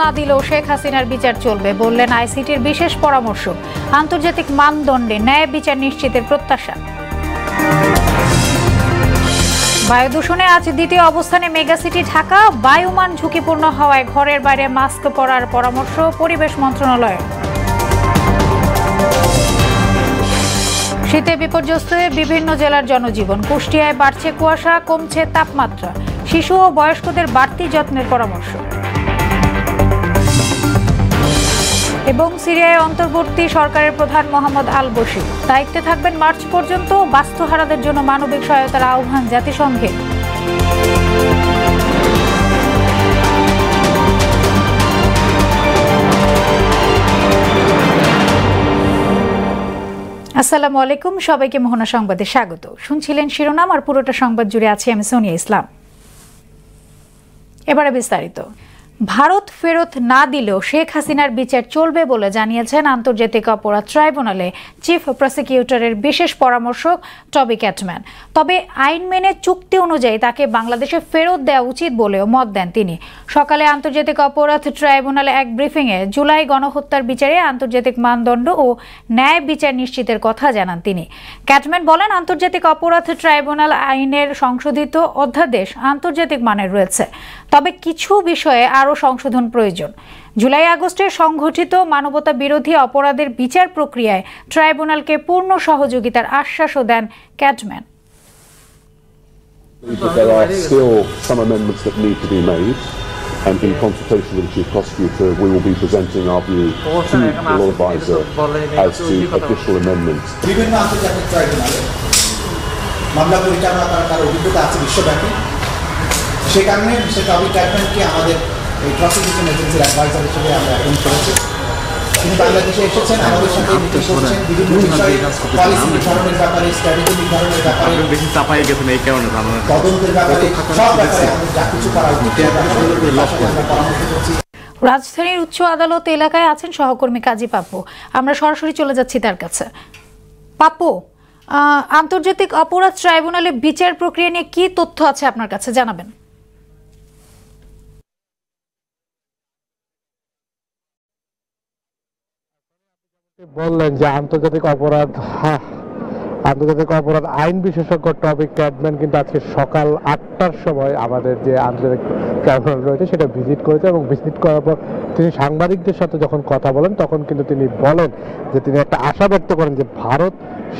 না দিলেও শেখ হাসিনার বিচার চলবে, বললেন আইসিটির বিশেষ পরামর্শক। আন্তর্জাতিক মানদণ্ডে ন্যায় বিচার নিশ্চিতের প্রত্যাশা। বায়ু দূষণে আজ দ্বিতীয় অবস্থানে মেগাসিটি ঢাকা। বায়ুমান ঝুঁকিপূর্ণ হওয়ায় ঘরের বাইরে মাস্ক পরার পরামর্শ পরিবেশ মন্ত্রণালয়ের। শীতে বিপর্যস্ত বিভিন্ন জেলার জনজীবন। কুষ্টিয়ায় বাড়ছে কুয়াশা, কমছে তাপমাত্রা। শিশু ও বয়স্কদের বাড়তি যত্নের পরামর্শ। এবং সিরিয়ায় অন্তর্বর্তী সরকারের প্রধান মোহাম্মদ আল বশির দায়িত্বে থাকবেন মার্চ পর্যন্ত। বাস্তুহারাদের জন্য মানবিক সহায়তার আহ্বান জাতিসংঘে। আসসালামু আলাইকুম, সবাইকে মোহনা সংবাদে স্বাগত। শুনছিলেন শিরোনাম, আর পুরোটা সংবাদ জুড়ে আছি আমি সোনিয়া ইসলাম। এবারে বিস্তারিত। ভারত ফেরত না দিলেও শেখ হাসিনার বিচার চলবে বলে জানিয়েছেন আন্তর্জাতিক অপরাধ ট্রাইব্যুনালে চিফ প্রসিকিউটরের বিশেষ পরামর্শক টবি ক্যাটম্যান। তবে আইন মেনে চুক্তি অনুযায়ী তাকে বাংলাদেশে ফেরত দেওয়া উচিত বলেও মত দেন তিনি। সকালে আন্তর্জাতিক অপরাধ ট্রাইব্যুনালে এক ব্রিফিংয়ে জুলাই গণহত্যার বিচারে আন্তর্জাতিক মানদণ্ড ও ন্যায় বিচার নিশ্চিতের কথা জানান তিনি। ক্যাটম্যান বলেন, আন্তর্জাতিক অপরাধ ট্রাইব্যুনাল আইনের সংশোধিত অধ্যাদেশ আন্তর্জাতিক মানের রয়েছে, তবে কিছু বিষয়ে আরও সংশোধন প্রয়োজন। জুলাই আগস্টে সংঘটিত মানবতা বিরোধী অপরাধের বিচার প্রক্রিয়ায় ট্রাইব্যুনালকে পূর্ণ সহযোগিতার আশ্বাসও দেন Catman. There are still some amendments that need to be made, and in consultation with the Chief Prosecutor we will be presenting our view to the Law Advisor as to additional amendments. বিভিন্ন আন্তর্জাতিক ট্রাইব্যুনালে মামলা পরিচালনা করার তার অভিজ্ঞতা আছে বিশ্বব্যাপী। সে কারণে সে টবি ক্যাটম্যানকে আমাদের এই প্রসিকিউশন এজেন্সির অ্যাডভাইজার হিসেবে আমরা অ্যাপয়েন্ট করেছি। তিনি বাংলাদেশে এসেছেন, আমাদের সাথে মিটিং করছেন, বিভিন্ন বিষয়ে পলিসি নির্ধারণের ব্যাপারে, স্ট্র্যাটেজি নির্ধারণের ব্যাপারে, তদন্তের ব্যাপারে, সব ব্যাপারে আমাদের যা কিছু করা উচিত পরামর্শ করছি। রাজধানীর উচ্চ আদালত এলাকায় আছেন সহকর্মী কাজী পাপ্পু। আমরা সরাসরি চলে যাচ্ছি তার কাছে। পাপ্পু, আন্তর্জাতিক অপরাধ ট্রাইব্যুনালে বিচার প্রক্রিয়া নিয়ে কি তথ্য আছে আপনার কাছে, জানাবেন। বললেন যে আন্তর্জাতিক অপরাধ আইন বিশেষজ্ঞ টবি ক্যাটম্যান কিন্তু আজকে সকাল 8টার সময় আমাদের যে আন্তর্জাতিক ট্রাইব্যুনাল রয়েছে সেটা ভিজিট করেছে, এবং ভিজিট করার পর তিনি সাংবাদিকদের সাথে যখন কথা বলেন তখন কিন্তু তিনি বলেন যে তিনি একটা আশা ব্যক্ত করেন যে ভারত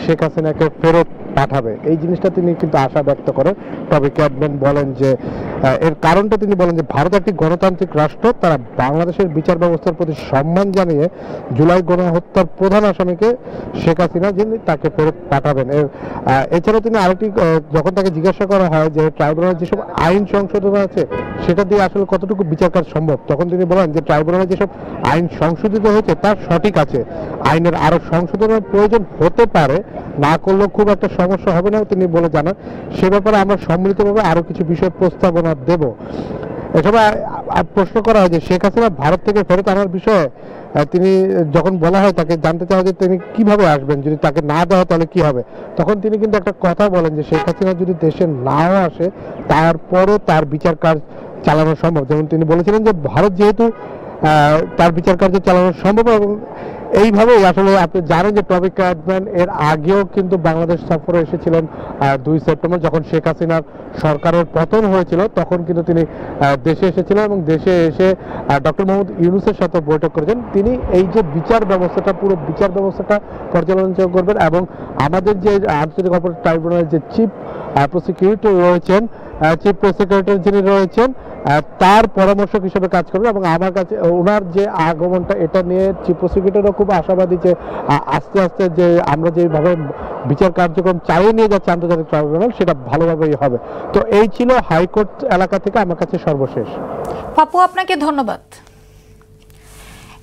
শেখ হাসিনাকে ফেরত পাঠাবে। এই জিনিসটা তিনি কিন্তু আশা ব্যক্ত করেন। টবি ক্যাটম্যান বলেন যে এর কারণটা তিনি বলেন যে ভারত একটি গণতান্ত্রিক রাষ্ট্র, তারা বাংলাদেশের বিচার ব্যবস্থার প্রতি সম্মান জানিয়ে জুলাই গণহত্যার প্রধান আসামিকে শেখ হাসিনা যিনি তাকে ফেরত পাঠাবেন। এছাড়াও তিনি আরেকটি, যখন তাকে জিজ্ঞাসা করা হয় যে ট্রাইব্যুনালের যেসব আইন সংশোধন আছে সেটা দিয়ে আসলে কতটুকু বিচার কাজ সম্ভব, তখন তিনি বলেন যে ট্রাইব্যুনালে যেসব আইন সংশোধিত হয়েছে তার সঠিক আছে, আইনের আরো সংশোধনের প্রয়োজন হতে পারে, না করলেও খুব একটা সমস্যা হবে না তিনি বলে জানান। সে ব্যাপারে আমরা সম্মিলিতভাবে আরো কিছু বিষয় প্রস্তাবনা দেব। এসব প্রশ্ন করা হয় যে শেখ হাসিনা ভারত থেকে ফেরত আনার বিষয়ে তিনি যখন বলা হয় তাকে জানতে চাওয়া যে তিনি কিভাবে আসবেন, যদি তাকে না দেওয়া হয় তাহলে কি হবে, তখন তিনি কিন্তু একটা কথা বলেন যে শেখ হাসিনা যদি দেশে নাও আসে তারপরও তার বিচার কাজ চালানো সম্ভব। যেমন তিনি বলেছিলেন যে ভারত যেহেতু তার বিচার কার্য চালানো সম্ভব, এবং এইভাবেই আসলে আপনি জানেন যে টবি ক্যাটম্যান এর আগেও কিন্তু বাংলাদেশ সফরে এসেছিলেন 2 সেপ্টেম্বর যখন শেখ হাসিনার সরকারের পতন হয়েছিল, তখন কিন্তু তিনি দেশে এসেছিলেন এবং দেশে এসে ডক্টর মোহাম্মদ ইউনূসের সাথে বৈঠক করেছেন। তিনি এই যে বিচার ব্যবস্থাটা, পুরো বিচার ব্যবস্থাটা পর্যালোচনা করবেন, এবং আমাদের যে আন্তর্জাতিক অপরাধ ট্রাইব্যুনালের যে চিফ প্রসিকিউটর রয়েছেন, চিফ প্রসিকিউটর যিনি রয়েছেন তার পরামর্শক হিসেবে কাজ করবেন। এবং আমার কাছে ওনার যে আগমনটা এটা নিয়ে চিফ প্রসিকিউটরও খুব আশাবাদী যে আস্তে আস্তে যে আমরা যেভাবে বিচার কার্যক্রম চালিয়ে নিয়ে যাচ্ছে আন্তর্জাতিক ট্রাইব্যুনাল সেটা ভালোভাবেই হবে। তো এই ছিল হাইকোর্ট এলাকা থেকে আমার কাছে সর্বশেষ। পাপ্পু, আপনাকে ধন্যবাদ।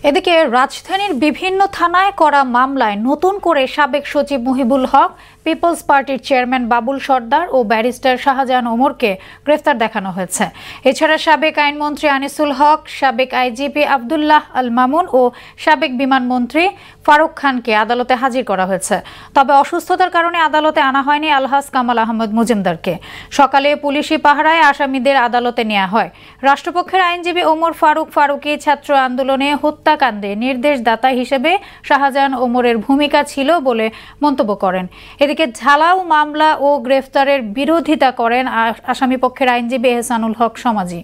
এদিকে রাজধানীর বিভিন্ন থানায় করা মামলায় নতুন করে সাবেক সচিব মুহিবুল হক, পিপলস পার্টির চেয়ারম্যান বাবুল সর্দার ও ব্যারিস্টার শাহজাহান ওমরকে গ্রেফতার দেখানো হয়েছে। এছাড়া সাবেক আইনমন্ত্রী আনিসুল হক, সাবেক আইজিপি আব্দুল্লাহ আল মামুন ও সাবেক বিমানমন্ত্রী ফারুক খানকে আদালতে হাজির করা হয়েছে। তবে অসুস্থতার কারণে আদালতে আনা হয়নি আলহাজ কামাল আহমেদ মজুমদারকে। সকালে পুলিশি পাহারায় আসামিদের আদালতে নেওয়া হয়। রাষ্ট্রপক্ষের আইনজীবী ওমর ফারুকী ছাত্র আন্দোলনে হত্যাকাণ্ডে নির্দেশদাতা হিসেবে শাহজাহান ওমরের ভূমিকা ছিল বলে মন্তব্য করেন। এদিকে ঝালাও মামলা ও গ্রেফতারের বিরোধিতা করেন আসামিপক্ষের আইনজীবী এহসানুল হক সমাজি।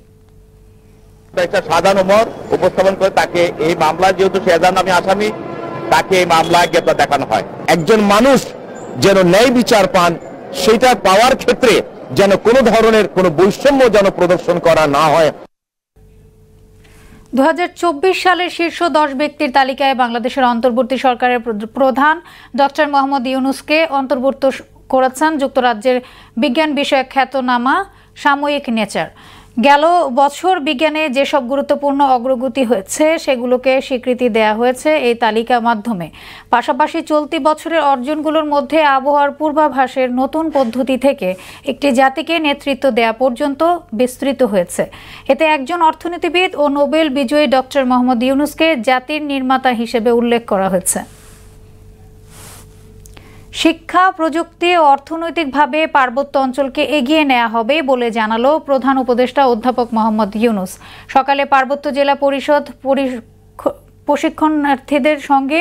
শাহজাহান ওমর উপস্থাপন করে তাকে এই মামলা, যেহেতু শাহজাহান নামে আসামি, তাকে এই মামলায় গ্রেফতার দেখানো হয়। একজন মানুষ যেন ন্যায় বিচার পান, সেটা পাওয়ার ক্ষেত্রে যেন কোনো ধরনের কোনো বৈষম্য যেন প্রদর্শন করা না হয়। 2024 সালের শীর্ষ 10 ব্যক্তির তালিকায় বাংলাদেশের অন্তর্বর্তী সরকারের প্রধান ডক্টর মোহাম্মদ ইউনূসকে অন্তর্ভুক্ত করেছেন যুক্তরাজ্যের বিজ্ঞান বিষয়ক খ্যাতনামা সাময়িক নেচার। গেল বছর বিজ্ঞানে যেসব গুরুত্বপূর্ণ অগ্রগতি হয়েছে সেগুলোকে স্বীকৃতি দেয়া হয়েছে এই তালিকার মাধ্যমে। পাশাপাশি চলতি বছরের অর্জনগুলোর মধ্যে আবহাওয়ার পূর্বাভাসের নতুন পদ্ধতি থেকে একটি জাতিকে নেতৃত্ব দেয়া পর্যন্ত বিস্তৃত হয়েছে। এতে একজন অর্থনীতিবিদ ও নোবেল বিজয়ী ডক্টর মোহাম্মদ ইউনূসকে জাতির নির্মাতা হিসেবে উল্লেখ করা হয়েছে। শিক্ষা, প্রযুক্তি ও অর্থনৈতিকভাবে পার্বত্য অঞ্চলকে এগিয়ে নেওয়া হবে বলে জানালো প্রধান উপদেষ্টা অধ্যাপক মোহাম্মদ ইউনূস। সকালে পার্বত্য জেলা পরিষদ প্রশিক্ষণার্থীদের সঙ্গে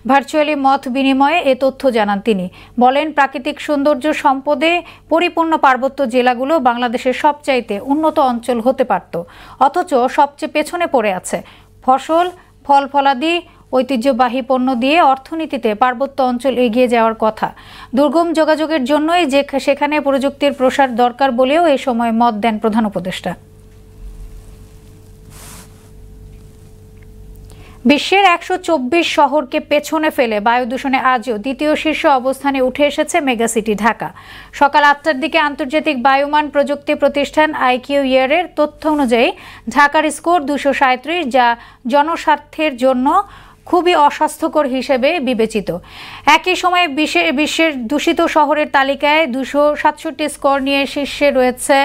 ভার্চুয়ালি মত বিনিময়ে এ তথ্য জানান তিনি। বলেন, প্রাকৃতিক সৌন্দর্য সম্পদে পরিপূর্ণ পার্বত্য জেলাগুলো বাংলাদেশের সবচাইতে উন্নত অঞ্চল হতে পারত, অথচ সবচেয়ে পেছনে পড়ে আছে। ফসল, ফল-ফলাদি, ঐতিহ্যবাহী পণ্য দিয়ে অর্থনীতিতে পার্বত্য অঞ্চল এগিয়ে যাওয়ার কথা। দুর্গম যোগাযোগের জন্যই সেখানে প্রযুক্তির প্রসার দরকার বলেও এই সময় মত দেন প্রধান উপদেষ্টা। বিশ্বের 124 শহরকে পেছনে ফেলে বায়ু দূষণে আজও দ্বিতীয় শীর্ষ অবস্থানে উঠে এসেছে মেগাসিটি ঢাকা। সকাল 8টার দিকে আন্তর্জাতিক বায়ুমান প্রযুক্তি প্রতিষ্ঠান IQER-এর তথ্য অনুযায়ী ঢাকার স্কোর 237, যা জনস্বার্থের জন্য খুবই অস্বাস্থ্যকর হিসেবে বিবেচিত। একই সময়ে বিশ্বের দূষিত শহরের তালিকায় 267 স্কোর নিয়ে শীর্ষে রয়েছে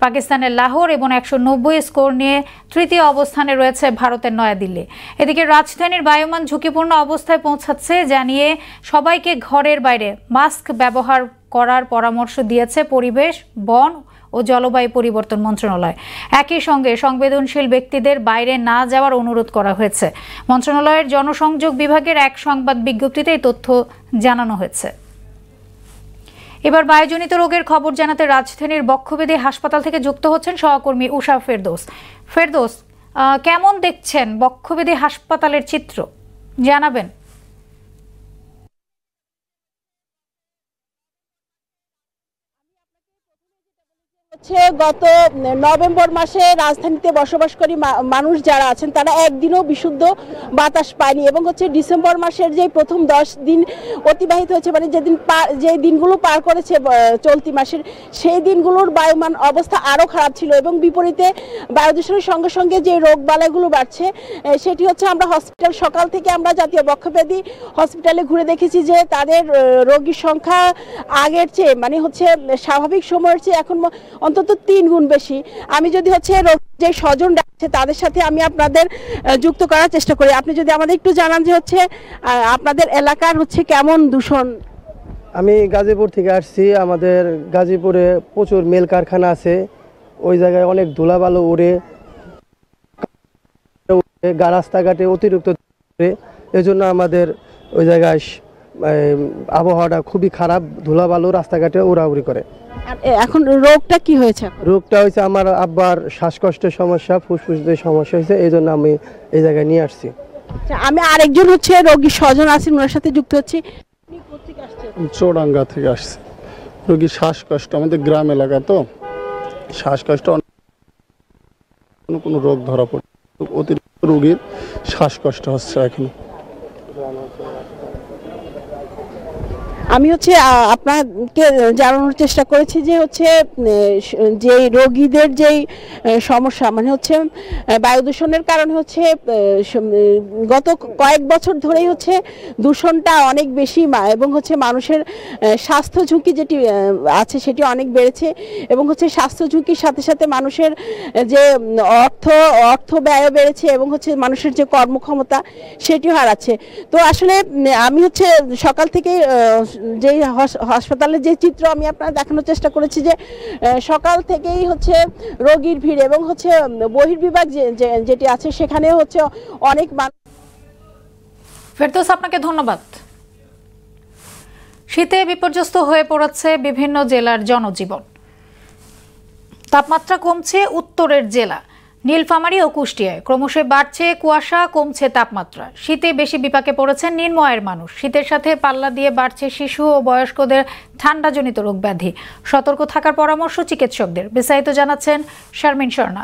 পাকিস্তানের লাহোর এবং 190 স্কোর নিয়ে তৃতীয় অবস্থানে রয়েছে ভারতের নয়াদিল্লি। এদিকে রাজধানীর বায়ুমান ঝুঁকিপূর্ণ অবস্থায় পৌঁছাচ্ছে জানিয়ে সবাইকে ঘরের বাইরে মাস্ক ব্যবহার করার পরামর্শ দিয়েছে পরিবেশ, বন ও জলবায়ু পরিবর্তন মন্ত্রণালয়। একই সঙ্গে সংবেদনশীল ব্যক্তিদের বাইরে না যাওয়ার অনুরোধ করা হয়েছে। মন্ত্রণালয়ের জনসংযোগ বিভাগের এক সংবাদ বিজ্ঞপ্তিতে এই তথ্য জানানো হয়েছে। এবার বায়ুজনিত রোগের খবর জানাতে রাজধানীর বক্ষব্যাধি হাসপাতাল থেকে যুক্ত হচ্ছেন সহকর্মী উষা ফেরদৌস। কেমন দেখছেন বক্ষব্যাধি হাসপাতালের চিত্র, জানাবেন। গত নভেম্বর মাসে রাজধানীতে বসবাসকারী মানুষ যারা আছেন তারা একদিনও বিশুদ্ধ বাতাস পায়নি, এবং ডিসেম্বর মাসের যে প্রথম 10 দিন অতিবাহিত হয়েছে, মানে যে দিনগুলো পার করেছে চলতি মাসের, সেই দিনগুলোর বায়ুমান অবস্থা আরও খারাপ ছিল। এবং বিপরীতে বায়ু দূষণের সঙ্গে সঙ্গে যে রোগ বালাইগুলো বাড়ছে সেটি আমরা হসপিটাল, সকাল থেকে আমরা জাতীয় বক্ষব্যাধি হসপিটালে ঘুরে দেখেছি যে তাদের রোগীর সংখ্যা আগের চেয়ে স্বাভাবিক সময়ের চেয়ে এখন অন্তত 3 গুণ বেশি। আমি যদি যে স্বজন আছে তাদের সাথে আমি আপনাদের যুক্ত করার চেষ্টা করি। আপনি যদি আমাদের একটু জানান যে আপনাদের এলাকার কেমন দূষণ। আমি গাজীপুর থেকে আসছি। আমাদের গাজীপুরে প্রচুর মেল কারখানা আছে, ওই জায়গায় অনেক ধুলাবালু উড়ে, রাস্তাঘাটে অতিরিক্ত, এজন্য আমাদের ওই জায়গায় আবহাওয়াটা খুবই খারাপ, ধুলাবালু রাস্তাঘাটে উড়াউড়ি করে। এখন রোগটা কি হয়েছে? রোগটা হয়েছে আমার আব্বার শ্বাসকষ্টের সমস্যা, ফুসফুসের সমস্যা হয়েছে, এই জন্য আমি এই জায়গায় নিয়ে আসছি। আমি আরেকজন রোগীর স্বজন আছেন, ওনার সাথে যুক্ত হচ্ছি। চৌডাঙ্গা থেকে আসছে রোগীর শ্বাসকষ্ট, আমাদের গ্রাম এলাকা তো শ্বাসকষ্ট, কোনো রোগ ধরা পড়ে, অতিরিক্ত রোগীর শ্বাসকষ্ট হচ্ছে এখন। আমি আপনাকে জানানোর চেষ্টা করেছি যে যে রোগীদের যেই সমস্যা বায়ু দূষণের কারণে গত কয়েক বছর ধরেই দূষণটা অনেক বেশি এবং মানুষের স্বাস্থ্য ঝুঁকি যেটি আছে সেটি অনেক বেড়েছে এবং স্বাস্থ্য ঝুঁকির সাথে সাথে মানুষের যে অর্থ ব্যয় বেড়েছে এবং মানুষের যে কর্মক্ষমতা সেটিও হারাচ্ছে। তো আসলে আমি সকাল থেকে যে হাসপাতালের যে চিত্র আমি আপনার দেখানোর চেষ্টা করেছি যে সকাল থেকেই রোগীর ভিড় এবং বহির্বিভাগ যেটি আছে সেখানে অনেক মানুষ। ফেরদৌস, আপনাকে ধন্যবাদ। শীতে বিপর্যস্ত হয়ে পড়েছে বিভিন্ন জেলার জনজীবন। তাপমাত্রা কমছে উত্তরের জেলা নীলফামারী ও কুষ্টিয়ায়, ক্রমশ বাড়ছে কুয়াশা, কমছে তাপমাত্রা। শীতে বেশি বিপাকে পড়েছেন নিম্ন আয়ের মানুষ। শীতের সাথে পাল্লা দিয়ে বাড়ছে শিশু ও বয়স্কদের ঠান্ডাজনিত রোগ ব্যাধি। সতর্ক থাকার পরামর্শ চিকিৎসকদের। বিস্তারিত জানাচ্ছেন শারমিন স্বর্ণা।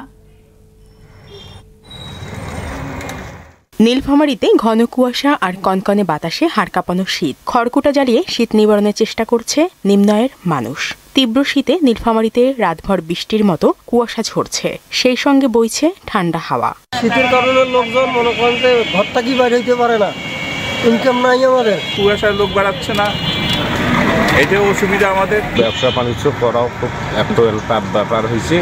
নীলফামারীতে ঘন কুয়াশা আর কনকনে বাতাসে হাড় কাঁপানো শীত। খড়কুটা জ্বালিয়ে শীত নিবারণের চেষ্টা করছে নিম্ন আয়ের মানুষ। তীব্র শীতে নীলফামারীতে রাতভর বৃষ্টির মতো কুয়াশা ঝরছে, সেই সঙ্গে বইছে ঠান্ডা হাওয়া। শীতের কারণে লোকজন মনে করেন যে ঘরটা কি বাইরে হইতে পারে না, ইনকাম নাই আমাদের। কুয়াশায় লোক বাড়াচ্ছে না, এটাও অসুবিধা আমাদের। ব্যবসা বাণিজ্য করাও খুব একটা ব্যাপার হয়েছে,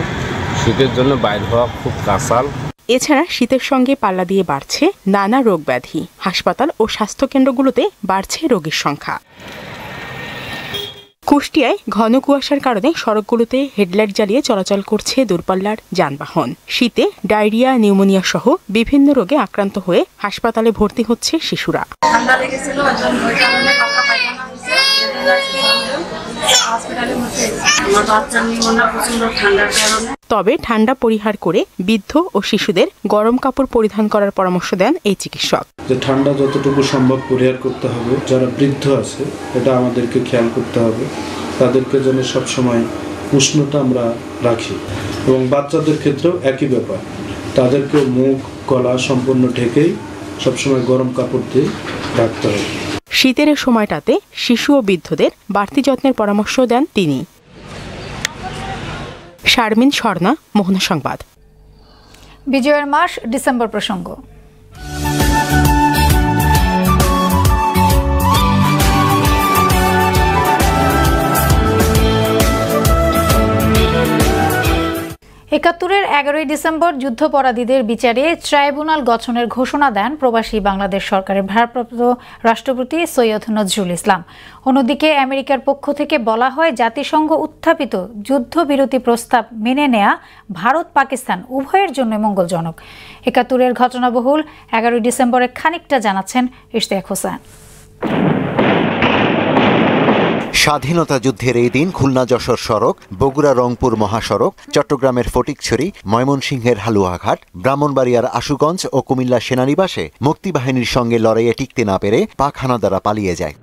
শীতের জন্য বাইরে হওয়া খুব কাঁচাল। এছাড়া শীতের সঙ্গে পাল্লা দিয়ে বাড়ছে নানা রোগ ব্যাধি। হাসপাতাল ও স্বাস্থ্যকেন্দ্রগুলোতে বাড়ছে রোগীর সংখ্যা। কুষ্টিয়ায় ঘন কুয়াশার কারণে সড়কগুলোতে হেডলাইট জ্বালিয়ে চলাচল করছে দূরপাল্লার যানবাহন। শীতে ডায়রিয়া, নিউমোনিয়া সহ বিভিন্ন রোগে আক্রান্ত হয়ে হাসপাতালে ভর্তি হচ্ছে শিশুরা। তবে ঠান্ডা পরিহার করে বৃদ্ধ ও শিশুদের গরম কাপড় পরিধান করার পরামর্শ দেন এই চিকিৎসক। যে ঠান্ডা যতটুকু সম্ভব পরিহার করতে হবে। যারা বৃদ্ধ আছে এটা আমাদেরকে খেয়াল করতে হবে, তাদেরকে যেন সবসময় উষ্ণতা আমরা রাখি এবং বাচ্চাদের ক্ষেত্রেও একই ব্যাপার, তাদেরকে মুখ গলা সম্পূর্ণ ঢেকেই সবসময় গরম কাপড় দিয়ে রাখতে হবে। শীতের সময়টাতে শিশু ও বৃদ্ধদের বাড়তি যত্নের পরামর্শ দেন তিনি। শারমিন স্বর্ণা, মোহনা সংবাদ। বিজয়ের মাস ডিসেম্বর প্রসঙ্গ। একাত্তরের 11ই ডিসেম্বর যুদ্ধাপরাধীদের বিচারে ট্রাইব্যুনাল গঠনের ঘোষণা দেন প্রবাসী বাংলাদেশ সরকারের ভারপ্রাপ্ত রাষ্ট্রপতি সৈয়দ নজরুল ইসলাম। অন্যদিকে আমেরিকার পক্ষ থেকে বলা হয়, জাতিসংঘ উত্থাপিত যুদ্ধবিরতি প্রস্তাব মেনে নেয়া ভারত পাকিস্তান উভয়ের জন্য মঙ্গলজনক। একাত্তরের ঘটনাবহুল 11ই ডিসেম্বরে খানিকটা জানাচ্ছেন ইশতিয়াক হোসেন। স্বাধীনতা যুদ্ধের এই দিন খুলনা যশোর সড়ক, বগুড়া রংপুর মহাসড়ক, চট্টগ্রামের ফটিকছড়ি, ময়মনসিংহের হালুয়াঘাট, ব্রাহ্মণবাড়িয়ার আশুগঞ্জ ও কুমিল্লা সেনানিবাসে মুক্তিবাহিনীর সঙ্গে লড়াইয়ে টিকতে না পেরে পাক হানাদাররা পালিয়ে যায়।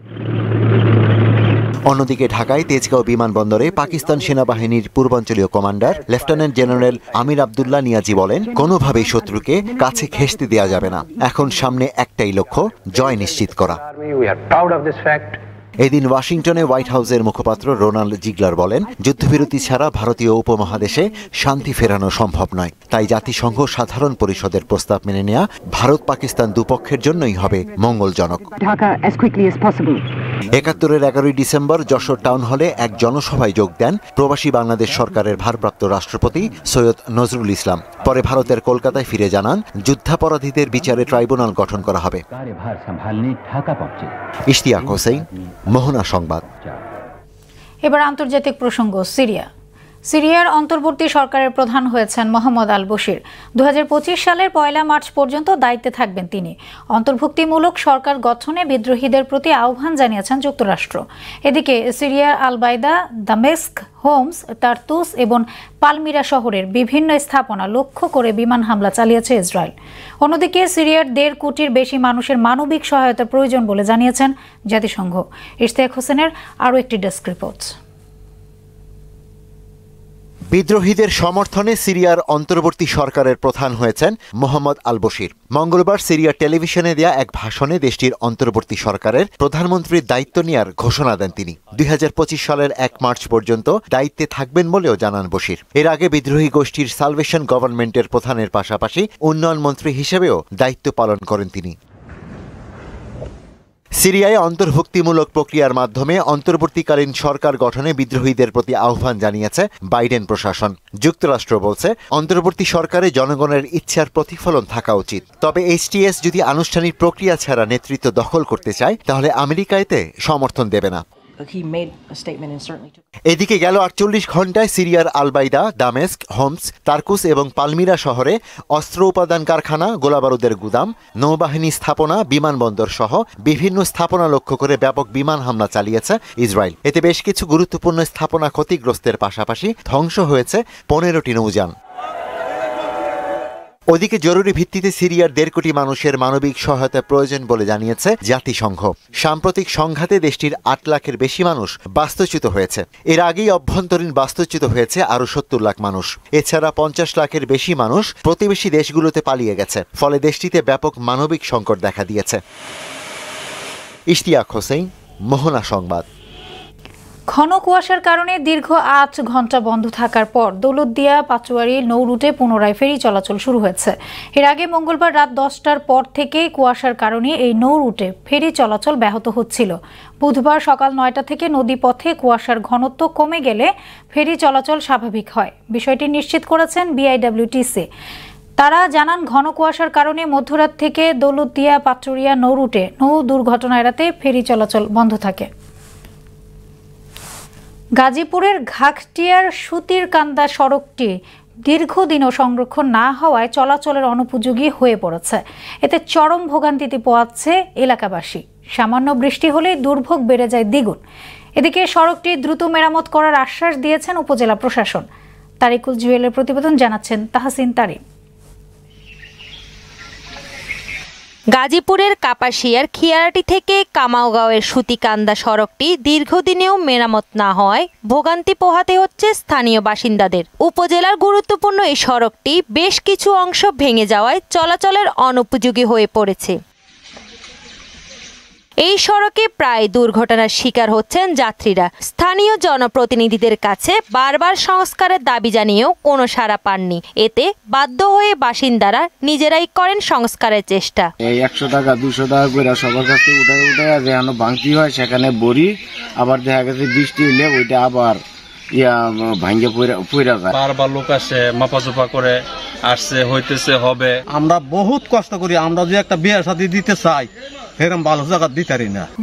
অন্যদিকে ঢাকায় তেজগাঁও বিমানবন্দরে পাকিস্তান সেনাবাহিনীর পূর্বাঞ্চলীয় কমান্ডার লেফটেন্যান্ট জেনারেল আমির আবদুল্লাহ নিয়াজি বলেন, কোনোভাবেই শত্রুকে কাছে ঘেঁষতে দেওয়া যাবে না। এখন সামনে একটাই লক্ষ্য, জয় নিশ্চিত করা। এদিন ওয়াশিংটনে হোয়াইট হাউসের মুখপাত্র রোনাল্ড জিগলার বলেন, যুদ্ধবিরতি ছাড়া ভারতীয় উপমহাদেশে শান্তি ফেরানো সম্ভব নয়। তাই জাতিসংঘ সাধারণ পরিষদের প্রস্তাব মেনে নেওয়া ভারত পাকিস্তান দুপক্ষের জন্যই হবে মঙ্গলজনক। ৭১-এর 11ই ডিসেম্বর যশোর টাউন হলে এক জনসভায় যোগ দেন প্রবাসী বাংলাদেশ সরকারের ভারপ্রাপ্ত রাষ্ট্রপতি সৈয়দ নজরুল ইসলাম। পরে ভারতের কলকাতায় ফিরে জানান, যুদ্ধাপরাধীদের বিচারে ট্রাইব্যুনাল গঠন করা হবে। ইশতিয়াক হোসেন, মোহনা সংবাদ। এবার আন্তর্জাতিক প্রসঙ্গ। সিরিয়ার অন্তর্বর্তী সরকারের প্রধান হয়েছেন মোহাম্মদ আল বশির। 2025 সালের 1 মার্চ পর্যন্ত দায়িত্বে থাকবেন তিনি। অন্তর্ভুক্তিমূলক সরকার গঠনে বিদ্রোহীদের প্রতি আহ্বান জানিয়েছেন যুক্তরাষ্ট্র। এদিকে সিরিয়ার আল-বাইদা, দামেস্ক, হোমস, তারতুস এবং পালমিরা শহরের বিভিন্ন স্থাপনা লক্ষ্য করে বিমান হামলা চালিয়েছে ইসরায়েল। অন্যদিকে সিরিয়ার 1.5 কোটির বেশি মানুষের মানবিক সহায়তার প্রয়োজন বলে জানিয়েছেন জাতিসংঘ। ইশতিয়াক হোসেনের আরও একটি ডেস্ক রিপোর্ট। বিদ্রোহীদের সমর্থনে সিরিয়ার অন্তর্বর্তী সরকারের প্রধান হয়েছেন মোহাম্মদ আল বশির। মঙ্গলবার সিরিয়ার টেলিভিশনে দেয়া এক ভাষণে দেশটির অন্তর্বর্তী সরকারের প্রধানমন্ত্রীর দায়িত্ব নেয়ার ঘোষণা দেন তিনি। 2025 সালের 1 মার্চ পর্যন্ত দায়িত্বে থাকবেন বলেও জানান বশির। এর আগে বিদ্রোহী গোষ্ঠীর সালভেশন গভর্নমেন্টের প্রধানের পাশাপাশি উন্নয়ন মন্ত্রী হিসেবেও দায়িত্ব পালন করেন তিনি। সিরিয়ায় অন্তর্ভুক্তিমূলক প্রক্রিয়ার মাধ্যমে অন্তর্বর্তীকালীন সরকার গঠনে বিদ্রোহীদের প্রতি আহ্বান জানিয়েছে বাইডেন প্রশাসন। যুক্তরাষ্ট্র বলছে অন্তর্বর্তী সরকারে জনগণের ইচ্ছার প্রতিফলন থাকা উচিত। তবে এইচটিএস যদি আনুষ্ঠানিক প্রক্রিয়া ছাড়া নেতৃত্ব দখল করতে চায় তাহলে আমেরিকা এতে সমর্থন দেবে না। এদিকে গেল 48 ঘণ্টায় সিরিয়ার আলবাইদা, দামেস্ক, হোমস, তারকুস এবং পালমিরা শহরে অস্ত্র উপাদান কারখানা, গোলাবারুদের গুদাম, নৌবাহিনী স্থাপনা, বিমানবন্দর সহ বিভিন্ন স্থাপনা লক্ষ্য করে ব্যাপক বিমান হামলা চালিয়েছে ইসরায়েল। এতে বেশ কিছু গুরুত্বপূর্ণ স্থাপনা ক্ষতিগ্রস্তের পাশাপাশি ধ্বংস হয়েছে 15টি নৌযান। ওদিকে জরুরি ভিত্তিতে সিরিয়ার 1.5 কোটি মানুষের মানবিক সহায়তা প্রয়োজন বলে জানিয়েছে জাতিসংঘ। সাম্প্রতিক সংঘাতে দেশটির 8 লাখের বেশি মানুষ বাস্তুচ্যুত হয়েছে। এর আগেই অভ্যন্তরীণ বাস্তুচ্যুত হয়েছে আরও 70 লাখ মানুষ। এছাড়া 50 লাখের বেশি মানুষ প্রতিবেশী দেশগুলোতে পালিয়ে গেছে। ফলে দেশটিতে ব্যাপক মানবিক সংকট দেখা দিয়েছে। ইশতিয়াক হোসেন, মোহনা সংবাদ। ঘন কুয়াশার কারণে দীর্ঘ 8 ঘন্টা বন্ধ থাকার পর দৌলতদিয়া পাচুয়ারি নৌ রুটে পুনরায় ফেরি চলাচল শুরু হয়েছে। এর আগে মঙ্গলবার রাত 10টার পর থেকেই কুয়াশার কারণে এই নৌ রুটে ফেরি চলাচল ব্যাহত হচ্ছিল। বুধবার সকাল 9টা থেকে নদীপথে কুয়াশার ঘনত্ব কমে গেলে ফেরি চলাচল স্বাভাবিক হয়। বিষয়টি নিশ্চিত করেছেন বিআইডব্লিউটিসি। তারা জানান ঘন কুয়াশার কারণে মধ্যরাত থেকে দৌলতদিয়া পাচুরিয়া নৌ রুটে নৌ দুর্ঘটনা এড়াতে ফেরি চলাচল বন্ধ থাকে। গাজীপুরের ঘাঘটিয়ার সুতিরকান্দা সড়কটি দীর্ঘদিনও সংরক্ষণ না হওয়ায় চলাচলের অনুপযোগী হয়ে পড়েছে। এতে চরম ভোগান্তিতে পোহাচ্ছে এলাকাবাসী। সামান্য বৃষ্টি হলেই দুর্ভোগ বেড়ে যায় দ্বিগুণ। এদিকে সড়কটি দ্রুত মেরামত করার আশ্বাস দিয়েছেন উপজেলা প্রশাসন। তারিকুল জুয়েলের প্রতিবেদন, জানাচ্ছেন তাহসিন তারিন। গাজীপুরের কাপাসিয়ার খিয়ারাটি থেকে কামাওগাঁওয়ের সুতিকান্দা সড়কটি দীর্ঘদিনেও মেরামত না হওয়ায় ভোগান্তি পোহাতে হচ্ছে স্থানীয় বাসিন্দাদের। উপজেলার গুরুত্বপূর্ণ এই সড়কটি বেশ কিছু অংশ ভেঙে যাওয়ায় চলাচলের অনুপযোগী হয়ে পড়েছে। এই সড়কে প্রায় দুর্ঘটনার শিকার হচ্ছেন যাত্রীরা। স্থানীয় জনপ্রতিনিধিদের কাছে বারবার সংস্কারের দাবি জানিয়েও কোনো সাড়া পাননি। এতে বাধ্য হয়ে বাসিন্দারা নিজেরাই করেন সংস্কারের চেষ্টা। এই 100 টাকা 200 টাকা করে সবার কাছে উঠায় যেখানে ভাঙতি হয় সেখানে বড়ি, আবার দেখা গেছে বৃষ্টি হলে ওইটা আবার ভাঙ্গে পড়া যায়। বারবার লোক আসে মাপাচোপা করে আসছে, হইতেছে হবে। আমরা বহুত কষ্ট করি, আমরা যে একটা বিয়ে শাদী দিতে চাই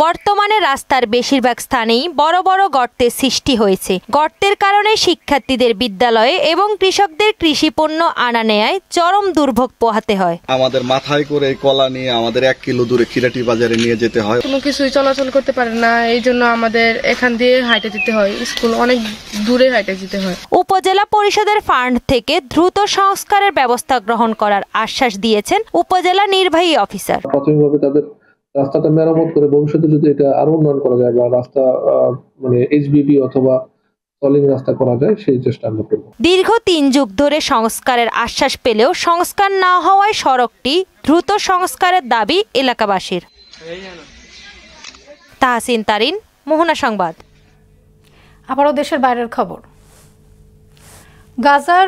বর্তমানে রাস্তার বেশিরভাগ স্থানেই বড় বড় গর্তের সৃষ্টি হয়েছে। গর্তের কারণে শিক্ষার্থীদের বিদ্যালয়ে এবং কৃষকদের কৃষি পণ্য আনা নেয়ায় চরম দুর্ভোগ পোহাতে হয়। আমাদের মাথায় করে কলা নিয়ে আমাদের 1 কিলো দূরে খিরাটি বাজারে নিয়ে যেতে হয়। কোনো কিছুই চলাচল করতে পারে না, এই জন্য আমাদের এখান দিয়ে হাইটে যেতে হয়, স্কুল অনেক দূরে হাইটে যেতে হয়। উপজেলা পরিষদের ফান্ড থেকে দ্রুত সংস্কারের ব্যবস্থা গ্রহণ করার আশ্বাস দিয়েছেন উপজেলা নির্বাহী অফিসার। প্রাথমিকভাবে তাদের রাস্তাটা মেরামত করে ভবিষ্যতে যদি এটা আরো উন্নয়ন করা যায় বা রাস্তা মানে এইচবিবি অথবা সলিং রাস্তা করা যায় সেই চেষ্টা আমরা করব। দীর্ঘ 3 যুগ ধরে সংস্কারের আশ্বাস পেলেও সংস্কার না হওয়ায় সড়কটি দ্রুত সংস্কারের দাবি এলাকাবাসীর। তাহসিন তারিন, মোহনা সংবাদ। আবারও দেশের বাইরের খবর। গাজার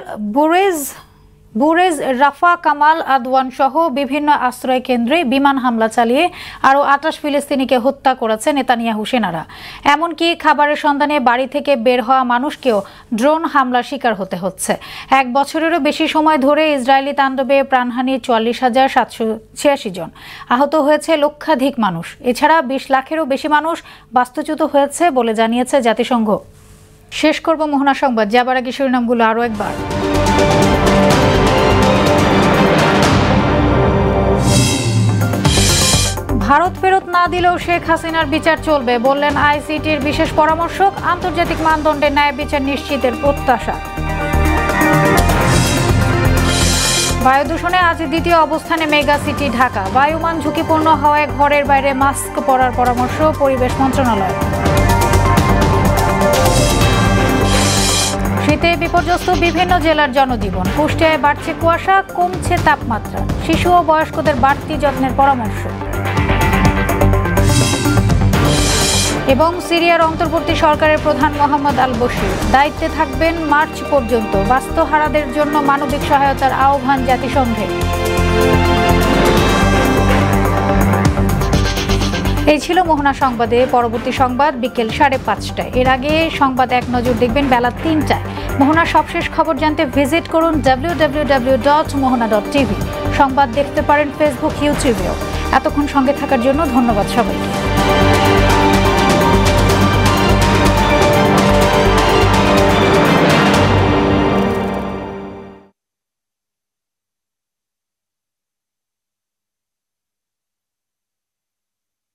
বুরেজ রাফা, কামাল আদওয়ান সহ বিভিন্ন আশ্রয় কেন্দ্রে বিমান হামলা চালিয়ে আরও 28 ফিলিস্তিনিকে হত্যা করেছে নেতানিয়াহু সেনারা। এমনকি খাবারের সন্ধানে বাড়ি থেকে বের হওয়া মানুষকেও ড্রোন হামলার শিকার হতে হচ্ছে। 1 বছরেরও বেশি সময় ধরে ইসরায়েলি তাণ্ডবে প্রাণহানি 44,786 জন। আহত হয়েছে লক্ষাধিক মানুষ। এছাড়া 20 লাখেরও বেশি মানুষ বাস্তুচ্যুত হয়েছে বলে জানিয়েছে জাতিসংঘ। শেষ করব মোহনা সংবাদ, যাবার আগে শিরোনামগুলো আরও একবার। ভারত ফেরত না দিলেও শেখ হাসিনার বিচার চলবে বললেন আইসিটির বিশেষ পরামর্শক। আন্তর্জাতিক মানদণ্ডে ন্যায় বিচার নিশ্চিতের প্রত্যাশা। বায়ু দূষণে আজ দ্বিতীয় অবস্থানে মেগা সিটি ঢাকা। বায়ুমান ঝুঁকিপূর্ণ হওয়ায় ঘরের বাইরে মাস্ক পরার পরামর্শ পরিবেশ মন্ত্রণালয়। শীতে বিপর্যস্ত বিভিন্ন জেলার জনজীবন। কুষ্টিয়ায় বাড়ছে কুয়াশা, কমছে তাপমাত্রা। শিশু ও বয়স্কদের বাড়তি যত্নের পরামর্শ। এবং সিরিয়ার অন্তর্বর্তী সরকারের প্রধান মোহাম্মদ আল বশির দায়িত্বে থাকবেন মার্চ পর্যন্ত। বাস্তুহারাদের জন্য মানবিক সহায়তার আহ্বান জাতিসংঘের। এই ছিল মোহনা সংবাদে। পরবর্তী সংবাদ বিকেল 5:30টায়। এর আগে সংবাদ এক নজর দেখবেন বেলা 3টায়। মোহনার সবশেষ খবর জানতে ভিজিট করুন www.mohana.tv। সংবাদ দেখতে পারেন ফেসবুক, ইউটিউবেও। এতক্ষণ সঙ্গে থাকার জন্য ধন্যবাদ সবাইকে।